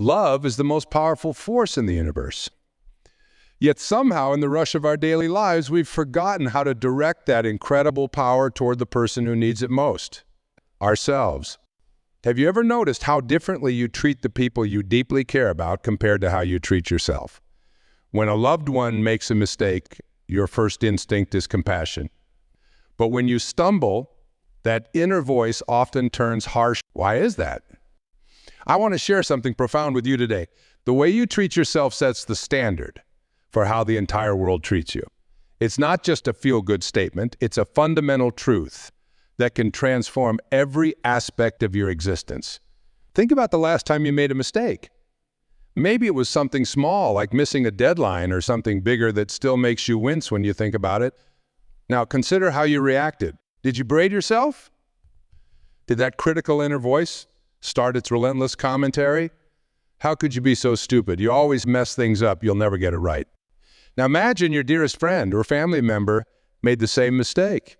Love is the most powerful force in the universe. Yet somehow in the rush of our daily lives, we've forgotten how to direct that incredible power toward the person who needs it most, ourselves. Have you ever noticed how differently you treat the people you deeply care about compared to how you treat yourself? When a loved one makes a mistake, your first instinct is compassion. But when you stumble, that inner voice often turns harsh. Why is that? I want to share something profound with you today. The way you treat yourself sets the standard for how the entire world treats you. It's not just a feel-good statement, it's a fundamental truth that can transform every aspect of your existence. Think about the last time you made a mistake. Maybe it was something small, like missing a deadline, or something bigger that still makes you wince when you think about it. Now consider how you reacted. Did you berate yourself? Did that critical inner voice start its relentless commentary? How could you be so stupid? You always mess things up, you'll never get it right. Now imagine your dearest friend or family member made the same mistake.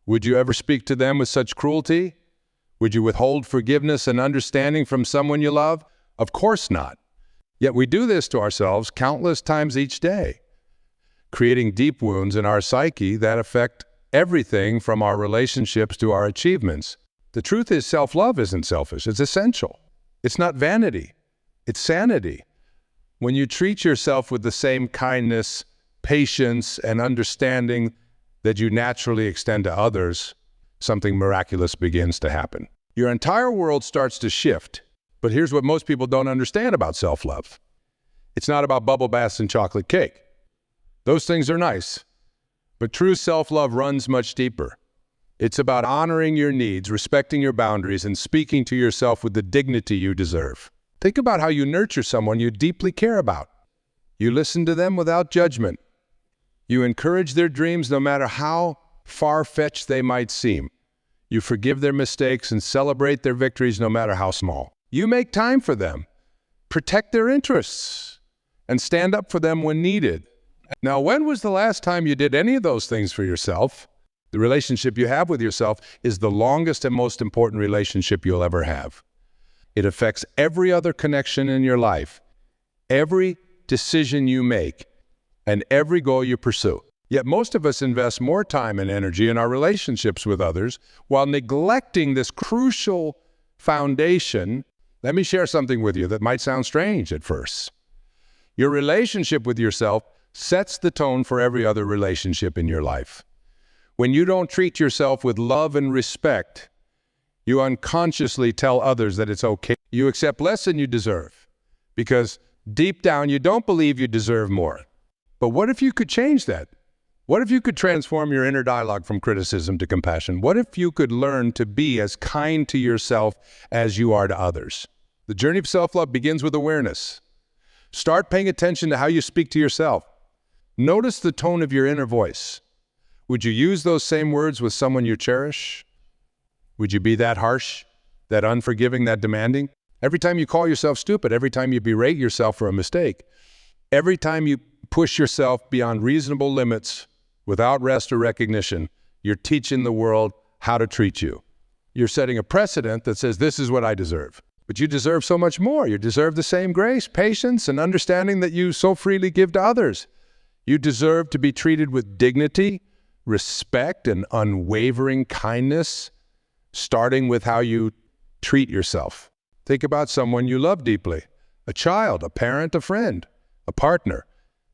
Would you ever speak to them with such cruelty? Would you withhold forgiveness and understanding from someone you love? Of course not. Yet we do this to ourselves countless times each day, creating deep wounds in our psyche that affect everything from our relationships to our achievements. The truth is, self-love isn't selfish, it's essential. It's not vanity, it's sanity. When you treat yourself with the same kindness, patience, and understanding that you naturally extend to others, something miraculous begins to happen. Your entire world starts to shift, but here's what most people don't understand about self-love. It's not about bubble baths and chocolate cake. Those things are nice, but true self-love runs much deeper. It's about honoring your needs, respecting your boundaries, and speaking to yourself with the dignity you deserve. Think about how you nurture someone you deeply care about. You listen to them without judgment. You encourage their dreams no matter how far-fetched they might seem. You forgive their mistakes and celebrate their victories no matter how small. You make time for them, protect their interests, and stand up for them when needed. Now, when was the last time you did any of those things for yourself? The relationship you have with yourself is the longest and most important relationship you'll ever have. It affects every other connection in your life, every decision you make, and every goal you pursue. Yet most of us invest more time and energy in our relationships with others while neglecting this crucial foundation. Let me share something with you that might sound strange at first. Your relationship with yourself sets the tone for every other relationship in your life. When you don't treat yourself with love and respect, you unconsciously tell others that it's okay. You accept less than you deserve because deep down you don't believe you deserve more. But what if you could change that? What if you could transform your inner dialogue from criticism to compassion? What if you could learn to be as kind to yourself as you are to others? The journey of self-love begins with awareness. Start paying attention to how you speak to yourself. Notice the tone of your inner voice. Would you use those same words with someone you cherish? Would you be that harsh, that unforgiving, that demanding? Every time you call yourself stupid, every time you berate yourself for a mistake, every time you push yourself beyond reasonable limits without rest or recognition, you're teaching the world how to treat you. You're setting a precedent that says, this is what I deserve. But you deserve so much more. You deserve the same grace, patience, and understanding that you so freely give to others. You deserve to be treated with dignity, respect, and unwavering kindness, starting with how you treat yourself. Think about someone you love deeply, a child, a parent, a friend, a partner.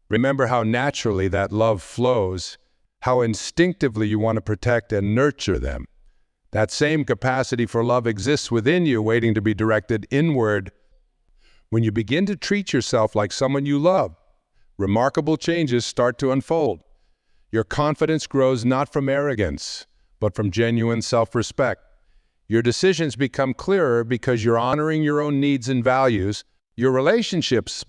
Remember how naturally that love flows, how instinctively you want to protect and nurture them. That same capacity for love exists within you, waiting to be directed inward. When you begin to treat yourself like someone you love, remarkable changes start to unfold. Your confidence grows not from arrogance, but from genuine self-respect. Your decisions become clearer because you're honoring your own needs and values. Your relationships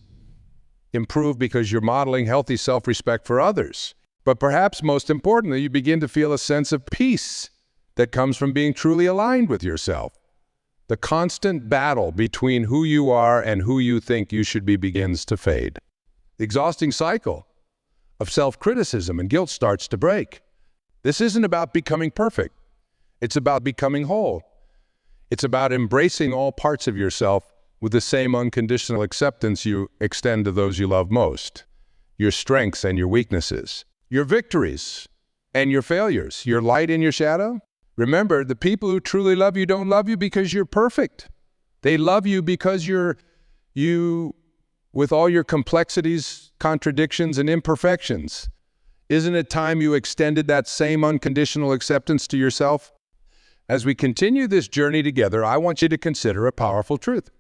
improve because you're modeling healthy self-respect for others. But perhaps most importantly, you begin to feel a sense of peace that comes from being truly aligned with yourself. The constant battle between who you are and who you think you should be begins to fade. The exhausting cycle of self-criticism and guilt starts to break. This isn't about becoming perfect. It's about becoming whole. It's about embracing all parts of yourself with the same unconditional acceptance you extend to those you love most. Your strengths and your weaknesses, your victories and your failures, your light and your shadow. Remember, the people who truly love you don't love you because you're perfect. They love you because you, with all your complexities, contradictions, and imperfections. Isn't it time you extended that same unconditional acceptance to yourself? As we continue this journey together, I want you to consider a powerful truth.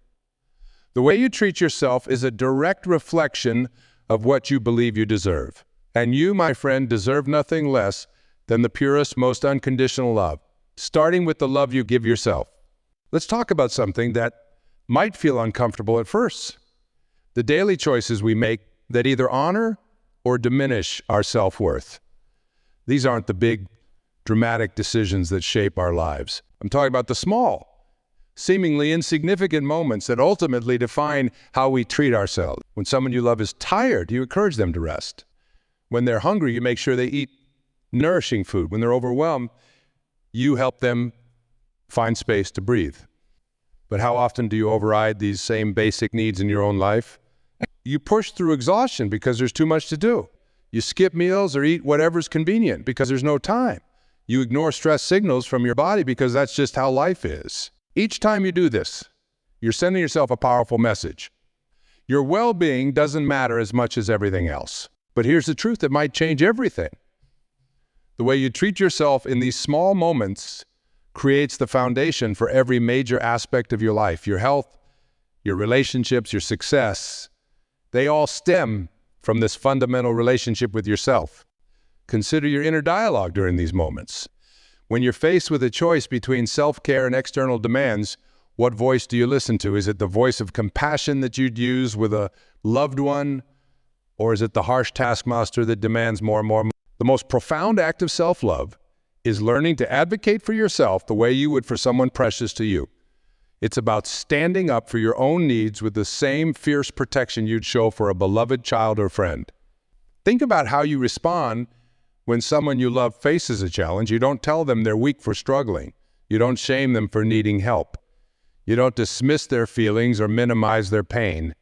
The way you treat yourself is a direct reflection of what you believe you deserve. And you, my friend, deserve nothing less than the purest, most unconditional love, starting with the love you give yourself. Let's talk about something that might feel uncomfortable at first. The daily choices we make that either honor or diminish our self-worth. These aren't the big, dramatic decisions that shape our lives. I'm talking about the small, seemingly insignificant moments that ultimately define how we treat ourselves. When someone you love is tired, you encourage them to rest. When they're hungry, you make sure they eat nourishing food. When they're overwhelmed, you help them find space to breathe. But how often do you override these same basic needs in your own life? You push through exhaustion because there's too much to do. You skip meals or eat whatever's convenient because there's no time. You ignore stress signals from your body because that's just how life is. Each time you do this, you're sending yourself a powerful message. Your well-being doesn't matter as much as everything else. But here's the truth that might change everything. The way you treat yourself in these small moments creates the foundation for every major aspect of your life. Your health, your relationships, your success, they all stem from this fundamental relationship with yourself. Consider your inner dialogue during these moments. When you're faced with a choice between self-care and external demands, what voice do you listen to? Is it the voice of compassion that you'd use with a loved one? Or is it the harsh taskmaster that demands more and more? The most profound act of self-love is learning to advocate for yourself the way you would for someone precious to you. It's about standing up for your own needs with the same fierce protection you'd show for a beloved child or friend. Think about how you respond when someone you love faces a challenge. You don't tell them they're weak for struggling. You don't shame them for needing help. You don't dismiss their feelings or minimize their pain.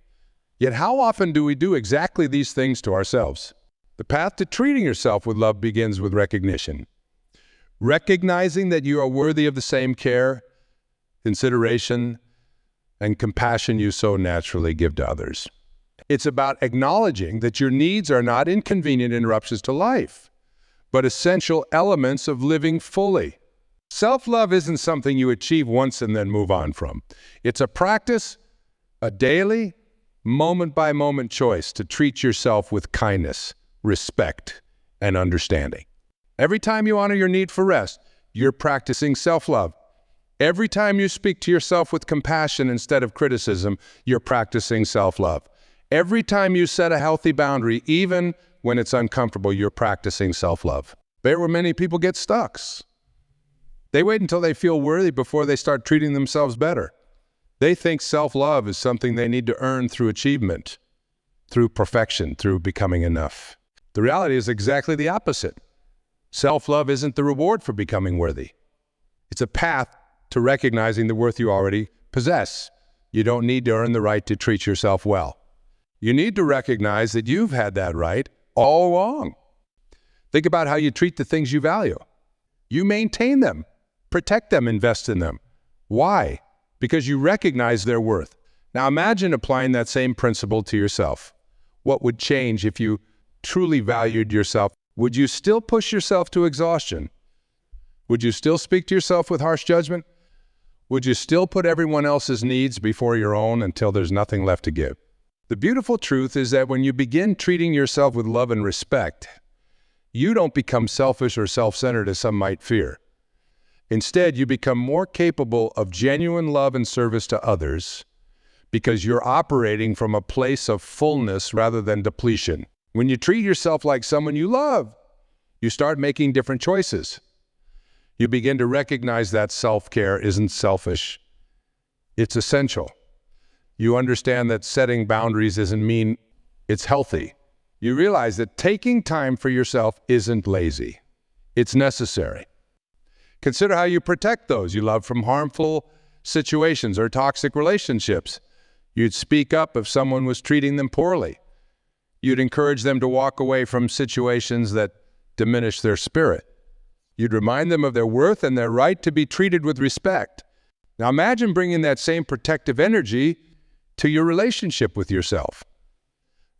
Yet how often do we do exactly these things to ourselves? The path to treating yourself with love begins with recognition. Recognizing that you are worthy of the same care, consideration, and compassion you so naturally give to others. It's about acknowledging that your needs are not inconvenient interruptions to life, but essential elements of living fully. Self-love isn't something you achieve once and then move on from. It's a practice, a daily, moment-by-moment choice to treat yourself with kindness, respect, and understanding. Every time you honor your need for rest, you're practicing self-love. Every time you speak to yourself with compassion instead of criticism, you're practicing self-love. Every time you set a healthy boundary, even when it's uncomfortable, you're practicing self-love. There where many people get stuck. They wait until they feel worthy before they start treating themselves better. They think self-love is something they need to earn through achievement, through perfection, through becoming enough. The reality is exactly the opposite. Self-love isn't the reward for becoming worthy. It's a path to recognizing the worth you already possess. You don't need to earn the right to treat yourself well. You need to recognize that you've had that right all along. Think about how you treat the things you value. You maintain them, protect them, invest in them. Why? Because you recognize their worth. Now imagine applying that same principle to yourself. What would change if you truly valued yourself? Would you still push yourself to exhaustion? Would you still speak to yourself with harsh judgment? Would you still put everyone else's needs before your own until there's nothing left to give? The beautiful truth is that when you begin treating yourself with love and respect, you don't become selfish or self-centered as some might fear. Instead, you become more capable of genuine love and service to others because you're operating from a place of fullness rather than depletion. When you treat yourself like someone you love, you start making different choices. You begin to recognize that self-care isn't selfish. It's essential. You understand that setting boundaries doesn't mean it's healthy. You realize that taking time for yourself isn't lazy. It's necessary. Consider how you protect those you love from harmful situations or toxic relationships. You'd speak up if someone was treating them poorly. You'd encourage them to walk away from situations that diminish their spirit. You'd remind them of their worth and their right to be treated with respect. Now imagine bringing that same protective energy to your relationship with yourself.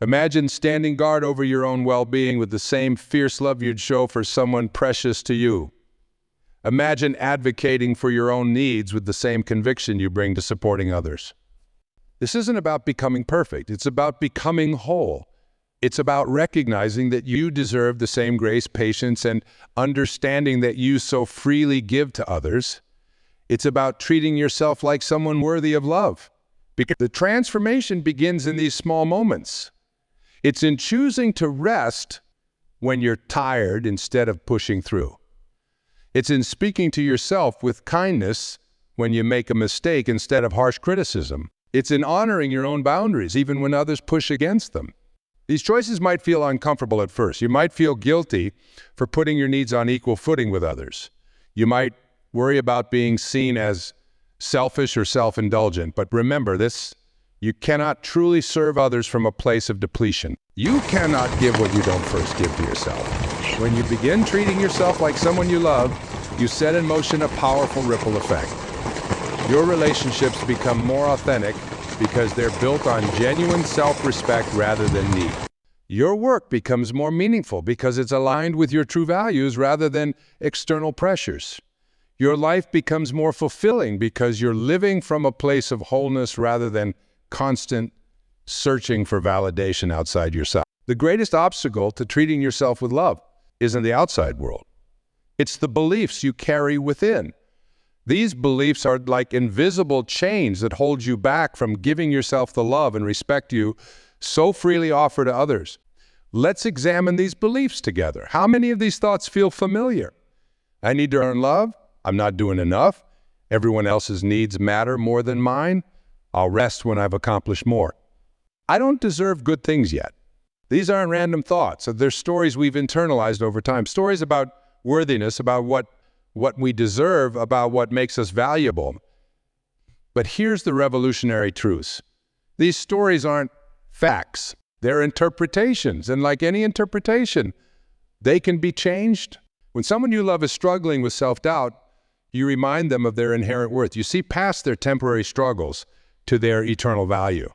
Imagine standing guard over your own well-being with the same fierce love you'd show for someone precious to you. Imagine advocating for your own needs with the same conviction you bring to supporting others. This isn't about becoming perfect. It's about becoming whole. It's about recognizing that you deserve the same grace, patience, and understanding that you so freely give to others. It's about treating yourself like someone worthy of love. Because the transformation begins in these small moments. It's in choosing to rest when you're tired instead of pushing through. It's in speaking to yourself with kindness when you make a mistake instead of harsh criticism. It's in honoring your own boundaries even when others push against them. These choices might feel uncomfortable at first. You might feel guilty for putting your needs on equal footing with others. You might worry about being seen as selfish or self-indulgent. But remember this, you cannot truly serve others from a place of depletion. You cannot give what you don't first give to yourself. When you begin treating yourself like someone you love, you set in motion a powerful ripple effect. Your relationships become more authentic because they're built on genuine self-respect rather than need. Your work becomes more meaningful because it's aligned with your true values rather than external pressures. Your life becomes more fulfilling because you're living from a place of wholeness rather than constant searching for validation outside yourself. The greatest obstacle to treating yourself with love isn't the outside world. It's the beliefs you carry within. These beliefs are like invisible chains that hold you back from giving yourself the love and respect you so freely offer to others. Let's examine these beliefs together. How many of these thoughts feel familiar? I need to earn love. I'm not doing enough. Everyone else's needs matter more than mine. I'll rest when I've accomplished more. I don't deserve good things yet. These aren't random thoughts. They're stories we've internalized over time. Stories about worthiness, about what we deserve, about what makes us valuable. But here's the revolutionary truth. These stories aren't facts. They're interpretations. And like any interpretation, they can be changed. When someone you love is struggling with self-doubt, you remind them of their inherent worth. You see past their temporary struggles to their eternal value.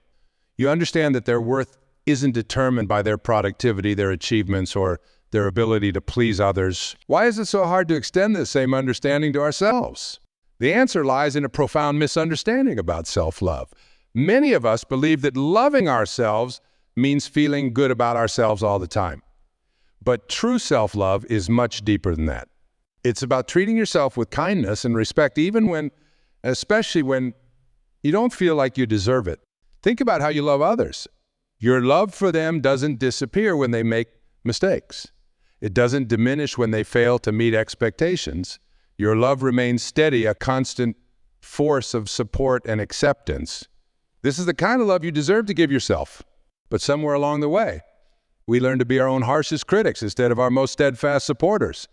You understand that their worth isn't determined by their productivity, their achievements, or their ability to please others. Why is it so hard to extend this same understanding to ourselves? The answer lies in a profound misunderstanding about self-love. Many of us believe that loving ourselves means feeling good about ourselves all the time. But true self-love is much deeper than that. It's about treating yourself with kindness and respect especially when you don't feel like you deserve it. Think about how you love others. Your love for them doesn't disappear when they make mistakes. It doesn't diminish when they fail to meet expectations. Your love remains steady, a constant force of support and acceptance. This is the kind of love you deserve to give yourself. But somewhere along the way, we learn to be our own harshest critics instead of our most steadfast supporters.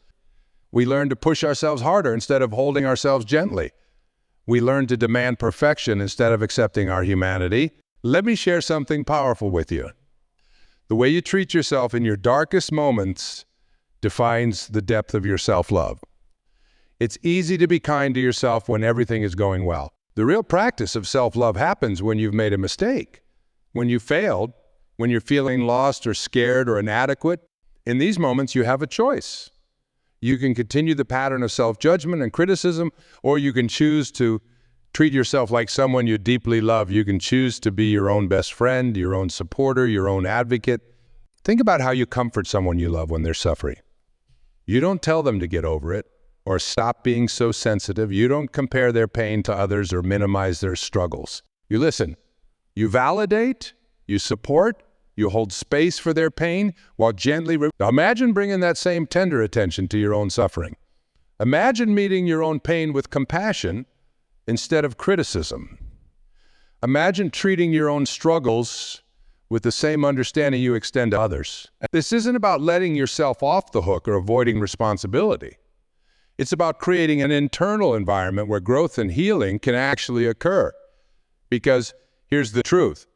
We learn to push ourselves harder instead of holding ourselves gently. We learn to demand perfection instead of accepting our humanity. Let me share something powerful with you. The way you treat yourself in your darkest moments defines the depth of your self-love. It's easy to be kind to yourself when everything is going well. The real practice of self-love happens when you've made a mistake, when you failed, when you're feeling lost or scared or inadequate. In these moments, you have a choice. You can continue the pattern of self-judgment and criticism, or you can choose to treat yourself like someone you deeply love. You can choose to be your own best friend, your own supporter, your own advocate. Think about how you comfort someone you love when they're suffering. You don't tell them to get over it or stop being so sensitive. You don't compare their pain to others or minimize their struggles. You listen. You validate, you support, you hold space for their pain while gently... Now imagine bringing that same tender attention to your own suffering. Imagine meeting your own pain with compassion instead of criticism. Imagine treating your own struggles with the same understanding you extend to others. This isn't about letting yourself off the hook or avoiding responsibility. It's about creating an internal environment where growth and healing can actually occur. Because Here's the truth.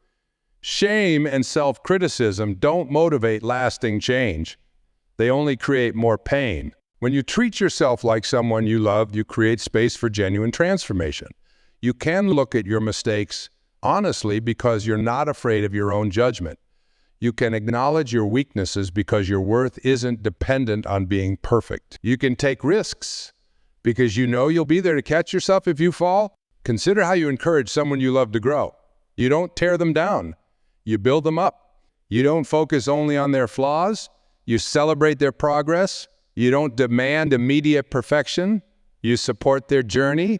Shame and self-criticism don't motivate lasting change. They only create more pain. When you treat yourself like someone you love, you create space for genuine transformation. You can look at your mistakes honestly because you're not afraid of your own judgment. You can acknowledge your weaknesses because your worth isn't dependent on being perfect. You can take risks because you know you'll be there to catch yourself if you fall. Consider how you encourage someone you love to grow. You don't tear them down. You build them up. You don't focus only on their flaws. You celebrate their progress. You don't demand immediate perfection. You support their journey.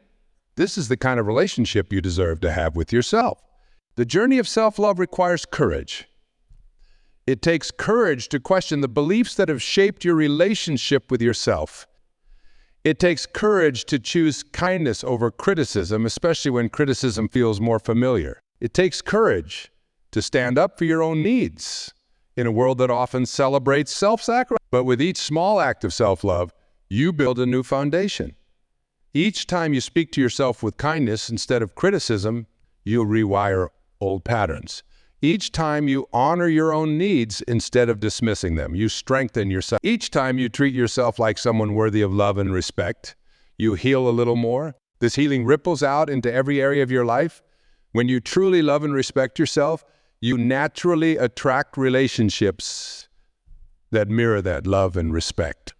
This is the kind of relationship you deserve to have with yourself. The journey of self-love requires courage. It takes courage to question the beliefs that have shaped your relationship with yourself. It takes courage to choose kindness over criticism, especially when criticism feels more familiar. It takes courage to stand up for your own needs in a world that often celebrates self-sacrifice. But with each small act of self-love, you build a new foundation. Each time you speak to yourself with kindness instead of criticism, you'll rewire old patterns. Each time you honor your own needs instead of dismissing them, you strengthen yourself. Each time you treat yourself like someone worthy of love and respect, you heal a little more. This healing ripples out into every area of your life. When you truly love and respect yourself, you naturally attract relationships that mirror that love and respect.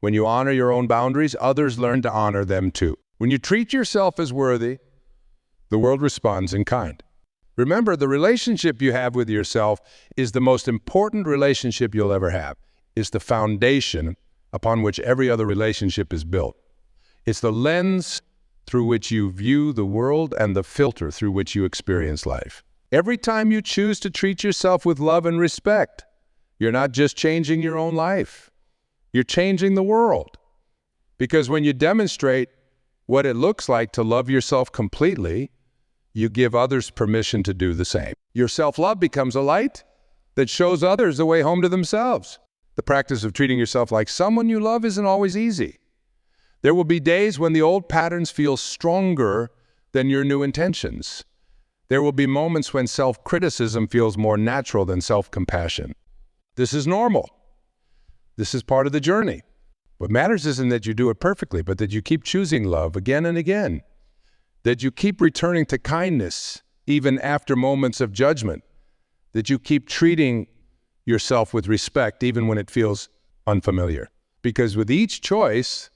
When you honor your own boundaries, others learn to honor them too. When you treat yourself as worthy, the world responds in kind. Remember, the relationship you have with yourself is the most important relationship you'll ever have. It's the foundation upon which every other relationship is built. It's the lens through which you view the world and the filter through which you experience life. Every time you choose to treat yourself with love and respect, you're not just changing your own life, you're changing the world. Because when you demonstrate what it looks like to love yourself completely, you give others permission to do the same. Your self-love becomes a light that shows others the way home to themselves. The practice of treating yourself like someone you love isn't always easy. There will be days when the old patterns feel stronger than your new intentions. There will be moments when self-criticism feels more natural than self-compassion. This is normal. This is part of the journey. What matters isn't that you do it perfectly, but that you keep choosing love again and again. That you keep returning to kindness even after moments of judgment. That you keep treating yourself with respect even when it feels unfamiliar. Because with each choice,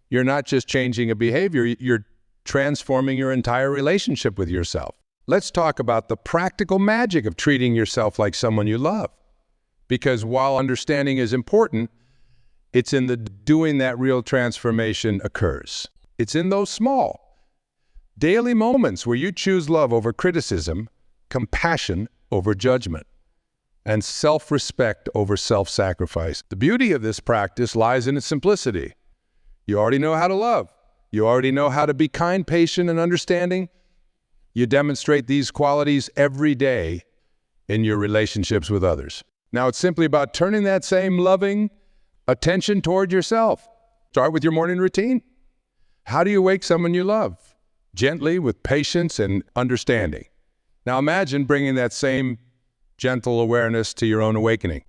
you're not just changing a behavior, you're transforming your entire relationship with yourself. Let's talk about the practical magic of treating yourself like someone you love. Because while understanding is important, it's in the doing that real transformation occurs. It's in those small, daily moments where you choose love over criticism, compassion over judgment, and self-respect over self-sacrifice. The beauty of this practice lies in its simplicity. You already know how to love. You already know how to be kind, patient, and understanding. You demonstrate these qualities every day in your relationships with others. Now it's simply about turning that same loving attention toward yourself. Start with your morning routine. How do you wake someone you love? Gently, with patience and understanding. Now imagine bringing that same gentle awareness to your own awakening.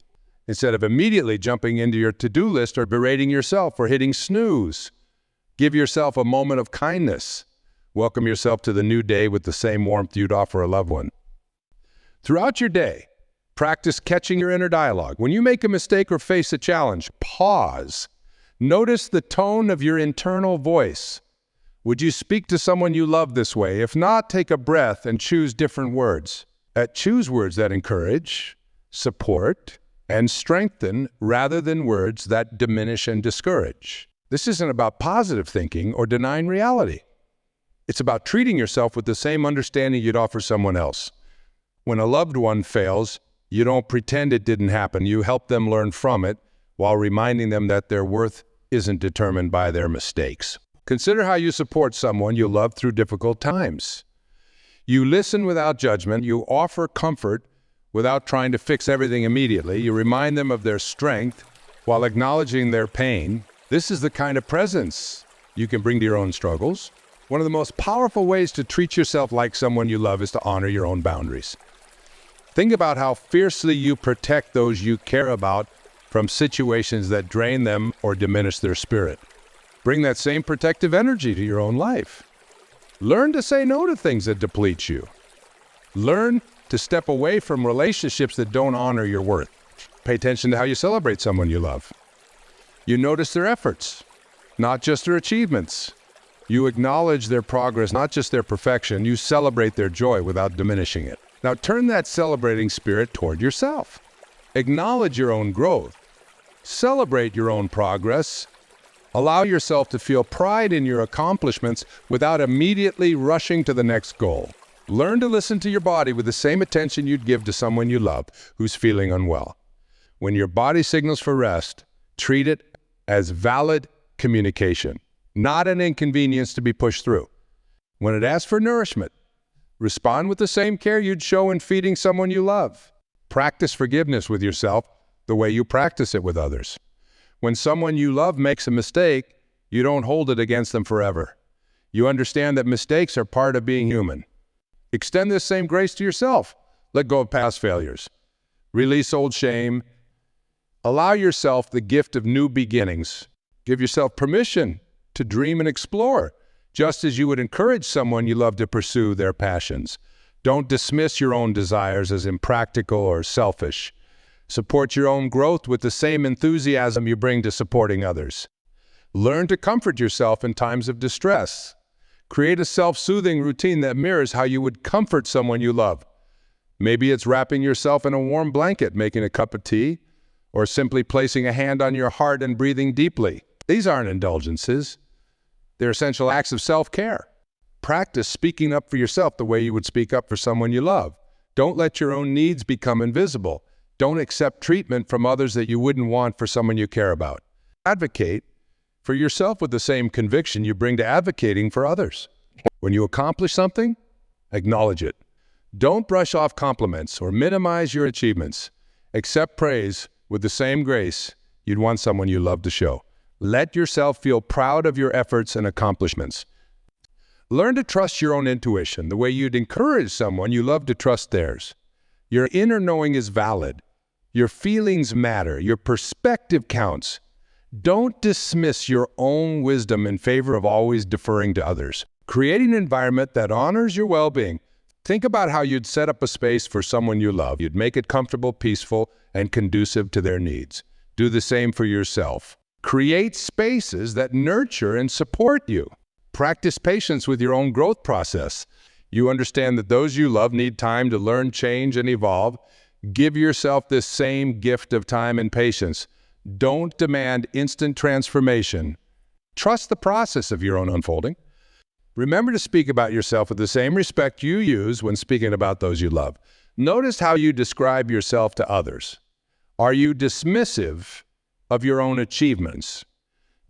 Instead of immediately jumping into your to-do list or berating yourself for hitting snooze, give yourself a moment of kindness. Welcome yourself to the new day with the same warmth you'd offer a loved one. Throughout your day, practice catching your inner dialogue. When you make a mistake or face a challenge, pause. Notice the tone of your internal voice. Would you speak to someone you love this way? If not, take a breath and choose different words. Choose words that encourage, support, and strengthen rather than words that diminish and discourage. This isn't about positive thinking or denying reality. It's about treating yourself with the same understanding you'd offer someone else. When a loved one fails, you don't pretend it didn't happen. You help them learn from it while reminding them that their worth isn't determined by their mistakes. Consider how you support someone you love through difficult times. You listen without judgment. You offer comfort without trying to fix everything immediately. You remind them of their strength while acknowledging their pain. This is the kind of presence you can bring to your own struggles. One of the most powerful ways to treat yourself like someone you love is to honor your own boundaries. Think about how fiercely you protect those you care about from situations that drain them or diminish their spirit. Bring that same protective energy to your own life. Learn to say no to things that deplete you. Learn to step away from relationships that don't honor your worth. Pay attention to how you celebrate someone you love. You notice their efforts, not just their achievements. You acknowledge their progress, not just their perfection. You celebrate their joy without diminishing it. Now turn that celebrating spirit toward yourself. Acknowledge your own growth. Celebrate your own progress. Allow yourself to feel pride in your accomplishments without immediately rushing to the next goal. Learn to listen to your body with the same attention you'd give to someone you love who's feeling unwell. When your body signals for rest, treat it as valid communication, not an inconvenience to be pushed through. When it asks for nourishment, respond with the same care you'd show in feeding someone you love. Practice forgiveness with yourself the way you practice it with others. When someone you love makes a mistake, you don't hold it against them forever. You understand that mistakes are part of being human. Extend this same grace to yourself. Let go of past failures. Release old shame. Allow yourself the gift of new beginnings. Give yourself permission to dream and explore, just as you would encourage someone you love to pursue their passions. Don't dismiss your own desires as impractical or selfish. Support your own growth with the same enthusiasm you bring to supporting others. Learn to comfort yourself in times of distress. Create a self-soothing routine that mirrors how you would comfort someone you love. Maybe it's wrapping yourself in a warm blanket, making a cup of tea, or simply placing a hand on your heart and breathing deeply. These aren't indulgences. They're essential acts of self-care. Practice speaking up for yourself the way you would speak up for someone you love. Don't let your own needs become invisible. Don't accept treatment from others that you wouldn't want for someone you care about. Advocate for yourself with the same conviction you bring to advocating for others. When you accomplish something, acknowledge it. Don't brush off compliments or minimize your achievements. Accept praise with the same grace you'd want someone you love to show. Let yourself feel proud of your efforts and accomplishments. Learn to trust your own intuition the way you'd encourage someone you love to trust theirs. Your inner knowing is valid. Your feelings matter. Your perspective counts. Don't dismiss your own wisdom in favor of always deferring to others. Create an environment that honors your well-being. Think about how you'd set up a space for someone you love. You'd make it comfortable, peaceful, and conducive to their needs. Do the same for yourself. Create spaces that nurture and support you. Practice patience with your own growth process. You understand that those you love need time to learn, change, and evolve. Give yourself this same gift of time and patience. Don't demand instant transformation. Trust the process of your own unfolding. Remember to speak about yourself with the same respect you use when speaking about those you love. Notice how you describe yourself to others. Are you dismissive of your own achievements?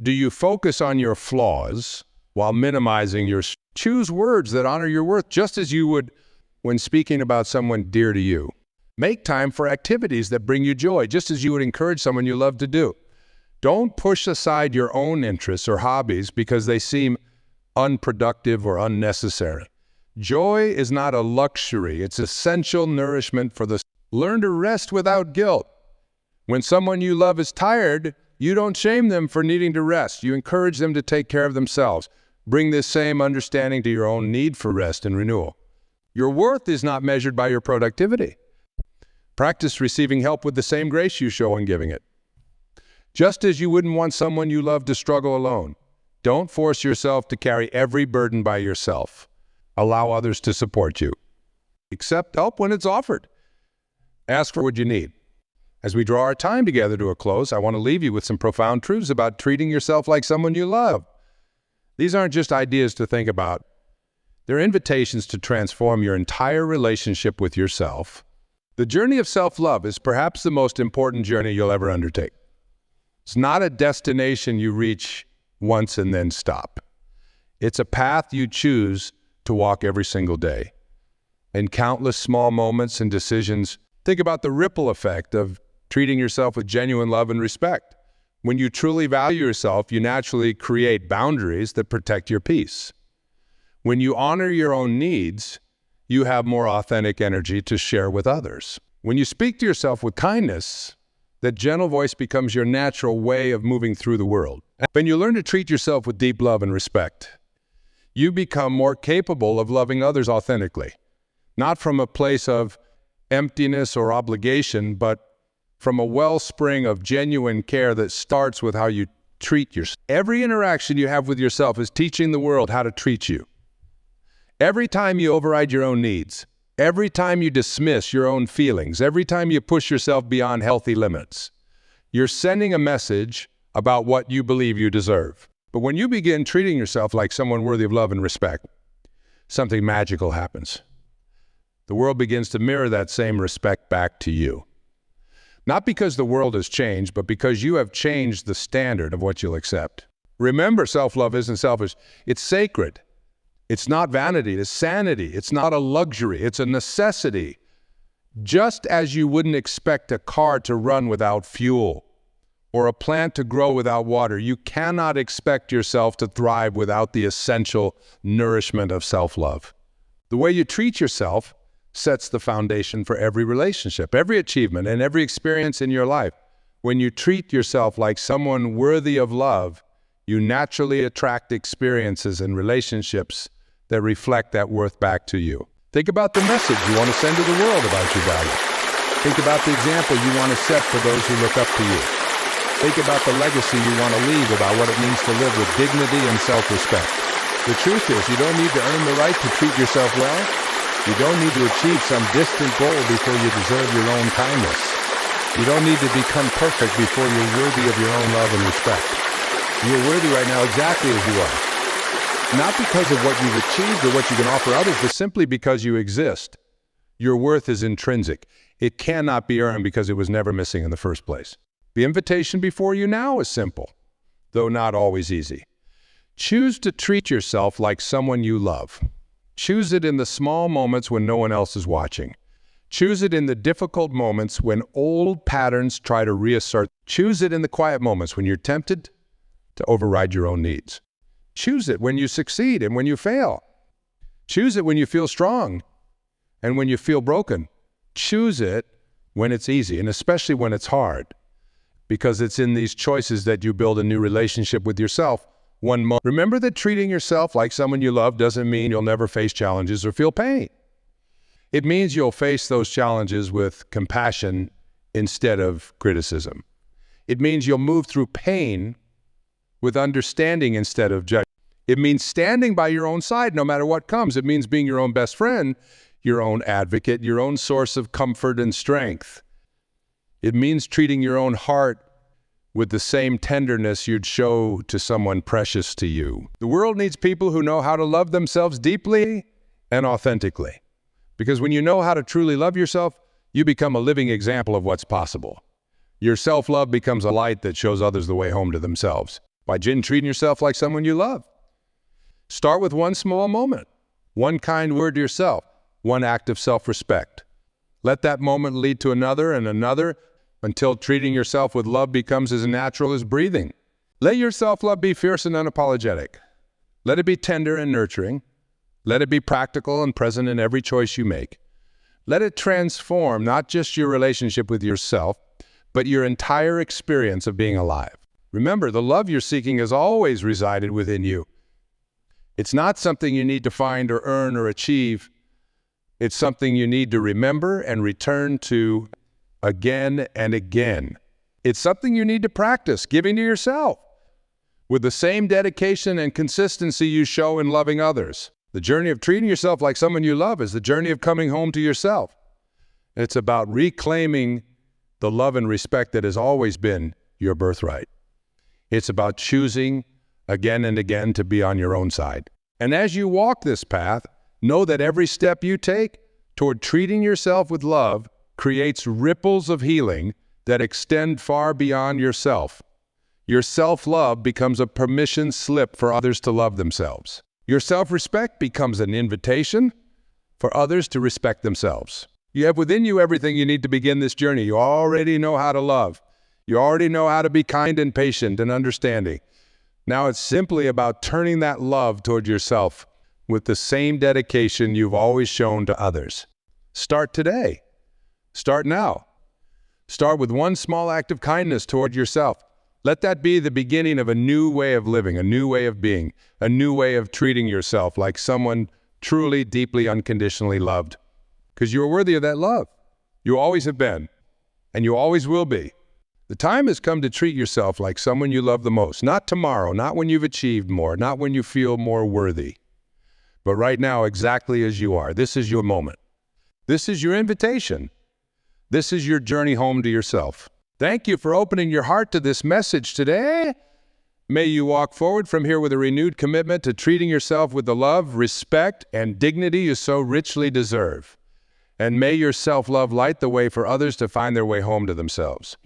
Do you focus on your flaws while minimizing your strengths? Choose words that honor your worth just as you would when speaking about someone dear to you. Make time for activities that bring you joy, just as you would encourage someone you love to do. Don't push aside your own interests or hobbies because they seem unproductive or unnecessary. Joy is not a luxury. It's essential nourishment for the soul. Learn to rest without guilt. When someone you love is tired, you don't shame them for needing to rest. You encourage them to take care of themselves. Bring this same understanding to your own need for rest and renewal. Your worth is not measured by your productivity. Practice receiving help with the same grace you show in giving it. Just as you wouldn't want someone you love to struggle alone, don't force yourself to carry every burden by yourself. Allow others to support you. Accept help when it's offered. Ask for what you need. As we draw our time together to a close, I want to leave you with some profound truths about treating yourself like someone you love. These aren't just ideas to think about. They're invitations to transform your entire relationship with yourself. The journey of self-love is perhaps the most important journey you'll ever undertake. It's not a destination you reach once and then stop. It's a path you choose to walk every single day. In countless small moments and decisions, think about the ripple effect of treating yourself with genuine love and respect. When you truly value yourself, you naturally create boundaries that protect your peace. When you honor your own needs, you have more authentic energy to share with others. When you speak to yourself with kindness, that gentle voice becomes your natural way of moving through the world. When you learn to treat yourself with deep love and respect, you become more capable of loving others authentically, not from a place of emptiness or obligation, but from a wellspring of genuine care that starts with how you treat yourself. Every interaction you have with yourself is teaching the world how to treat you. Every time you override your own needs, every time you dismiss your own feelings, every time you push yourself beyond healthy limits, you're sending a message about what you believe you deserve. But when you begin treating yourself like someone worthy of love and respect, something magical happens. The world begins to mirror that same respect back to you. Not because the world has changed, but because you have changed the standard of what you'll accept. Remember, self-love isn't selfish. It's sacred. It's not vanity. It's sanity. It's not a luxury. It's a necessity. Just as you wouldn't expect a car to run without fuel or a plant to grow without water, you cannot expect yourself to thrive without the essential nourishment of self-love. The way you treat yourself sets the foundation for every relationship, every achievement, and every experience in your life. When you treat yourself like someone worthy of love, you naturally attract experiences and relationships that reflect that worth back to you. Think about the message you want to send to the world about your value. Think about the example you want to set for those who look up to you. Think about the legacy you want to leave about what it means to live with dignity and self-respect. The truth is, you don't need to earn the right to treat yourself well. You don't need to achieve some distant goal before you deserve your own kindness. You don't need to become perfect before you're worthy of your own love and respect. You're worthy right now exactly as you are. Not because of what you've achieved or what you can offer others, but simply because you exist. Your worth is intrinsic. It cannot be earned because it was never missing in the first place. The invitation before you now is simple, though not always easy. Choose to treat yourself like someone you love. Choose it in the small moments when no one else is watching. Choose it in the difficult moments when old patterns try to reassert. Choose it in the quiet moments when you're tempted to override your own needs. Choose it when you succeed and when you fail. Choose it when you feel strong and when you feel broken. Choose it when it's easy and especially when it's hard, because it's in these choices that you build a new relationship with yourself. Remember that treating yourself like someone you love doesn't mean you'll never face challenges or feel pain. It means you'll face those challenges with compassion instead of criticism. It means you'll move through pain with understanding instead of judgment. It means standing by your own side no matter what comes. It means being your own best friend, your own advocate, your own source of comfort and strength. It means treating your own heart with the same tenderness you'd show to someone precious to you. The world needs people who know how to love themselves deeply and authentically. Because when you know how to truly love yourself, you become a living example of what's possible. Your self-love becomes a light that shows others the way home to themselves. By treating yourself like someone you love. Start with one small moment, one kind word to yourself, one act of self-respect. Let that moment lead to another and another until treating yourself with love becomes as natural as breathing. Let your self-love be fierce and unapologetic. Let it be tender and nurturing. Let it be practical and present in every choice you make. Let it transform not just your relationship with yourself, but your entire experience of being alive. Remember, the love you're seeking has always resided within you. It's not something you need to find or earn or achieve. It's something you need to remember and return to again and again. It's something you need to practice giving to yourself with the same dedication and consistency you show in loving others. The journey of treating yourself like someone you love is the journey of coming home to yourself. It's about reclaiming the love and respect that has always been your birthright. It's about choosing again and again to be on your own side. And as you walk this path, know that every step you take toward treating yourself with love creates ripples of healing that extend far beyond yourself. Your self-love becomes a permission slip for others to love themselves. Your self-respect becomes an invitation for others to respect themselves. You have within you everything you need to begin this journey. You already know how to love. You already know how to be kind and patient and understanding. Now it's simply about turning that love toward yourself with the same dedication you've always shown to others. Start today. Start now. Start with one small act of kindness toward yourself. Let that be the beginning of a new way of living, a new way of being, a new way of treating yourself like someone truly, deeply, unconditionally loved. Because you're worthy of that love. You always have been, and you always will be. The time has come to treat yourself like someone you love the most. Not tomorrow, not when you've achieved more, not when you feel more worthy. But right now, exactly as you are. This is your moment. This is your invitation. This is your journey home to yourself. Thank you for opening your heart to this message today. May you walk forward from here with a renewed commitment to treating yourself with the love, respect, and dignity you so richly deserve. And may your self-love light the way for others to find their way home to themselves.